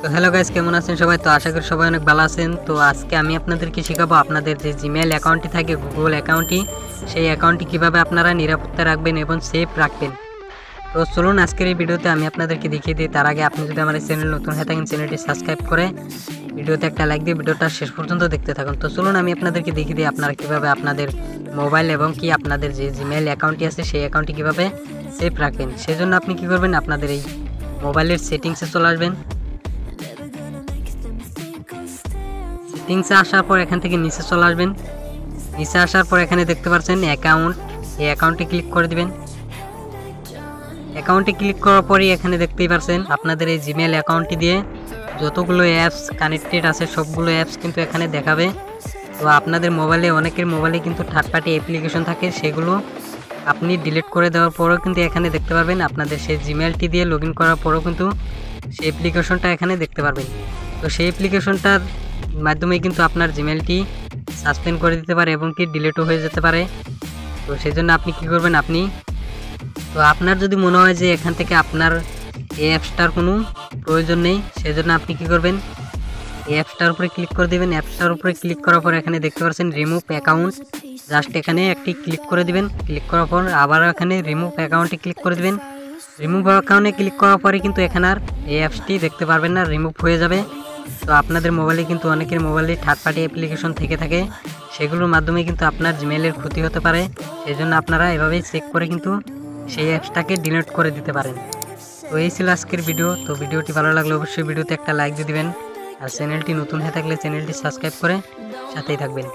তো hello guys, কেমন আছেন সবাই? তো আশা করি সবাই অনেক ভালো আছেন। তো আজকে আমি আপনাদেরকে শেখাবো আপনাদের যে জিমেইল অ্যাকাউন্টটি থাকে, গুগল অ্যাকাউন্টটি, সেই অ্যাকাউন্টটি কিভাবে আপনারা নিরাপত্তা রাখবেন এবং সেফ রাখবেন। তো চলুন আজকের এই ভিডিওতে আমি আপনাদেরকে দেখিয়ে দিই। তার আগে আপনি যদি আমার এই চ্যানেল নতুন হয়ে থাকেন, চ্যানেলটি সাবস্ক্রাইব করে ভিডিওতে একটা লাইক দিয়ে ভিডিওটা শেষ পর্যন্ত দেখতে থাকুন। তো চলুন আমি আপনাদেরকে দেখিয়ে দিই আপনারা কিভাবে আপনাদের মোবাইল এবং কি আপনাদের যে জিমেইল অ্যাকাউন্টটি আছে সেই অ্যাকাউন্টটি কিভাবে সেফ রাখবেন। সেজন্য আপনি কি করবেন, আপনাদের এই মোবাইলের সেটিংসে চলে আসবেন। সেটিংসে আসার পর এখান থেকে নিচে চলে আসবেন। নিচে আসার পর এখানে দেখতে পাচ্ছেন অ্যাকাউন্ট, এই অ্যাকাউন্টে ক্লিক করে দিবেন। অ্যাকাউন্টে ক্লিক করার পরই এখানে দেখতেই পাচ্ছেন আপনাদের এই জিমেইল অ্যাকাউন্টটি দিয়ে যতগুলো অ্যাপস কানেক্টেড আছে সবগুলো অ্যাপস কিন্তু এখানে দেখাবে। তো আপনাদের মোবাইলে, অনেকের মোবাইলে কিন্তু থার্ড পার্টি অ্যাপ্লিকেশন থাকে, সেগুলো আপনি ডিলিট করে দেওয়ার পরেও কিন্তু এখানে দেখতে পারবেন। আপনাদের সেই জিমেইলটি দিয়ে লগ ইন করার পরেও কিন্তু সেই অ্যাপ্লিকেশনটা এখানে দেখতে পারবেন। তো সেই অ্যাপ্লিকেশনটার মাধ্যমে কিন্তু আপনার জিমেইলটি সাসপেন্ড করে দিতে পারে এবং কি ডিলিটও হয়ে যেতে পারে। তো সেই জন্য আপনি কি করবেন, আপনার যদি মনে হয় যে এখান থেকে আপনার এই অ্যাপসটার কোনো প্রয়োজন নেই, সেজন্য আপনি কি করবেন, এই অ্যাপসটার উপরে ক্লিক করে দেবেন। অ্যাপসটার উপরে ক্লিক করার পর এখানে দেখতে পাচ্ছেন রিমুভ অ্যাকাউন্ট, জাস্ট এখানে একটি ক্লিক করে দিবেন। ক্লিক করার পর আবার এখানে রিমুভ অ্যাকাউন্টে ক্লিক করে দিবেন। রিমুভ অ্যাকাউন্টে ক্লিক করার পরে কিন্তু এখানে আর এই অ্যাপসটি দেখতে পারবেন না, রিমুভ হয়ে যাবে। তো আপনাদের মোবাইলে কিন্তু অনেকের মোবাইলে থার্ড পার্টি অ্যাপ্লিকেশন থেকে থাকে, সেগুলোর মাধ্যমে কিন্তু আপনার জিমেইলের ক্ষতি হতে পারে। সেই জন্য আপনারা এভাবেই চেক করে কিন্তু সেই অ্যাপসটাকে ডিলিট করে দিতে পারেন। তো এই ছিল আজকের ভিডিও। তো ভিডিওটি ভালো লাগলে অবশ্যই ভিডিওতে একটা লাইক দিয়ে দিবেন, আর চ্যানেলটি নতুন হয়ে থাকলে চ্যানেলটি সাবস্ক্রাইব করে সাথেই থাকবেন।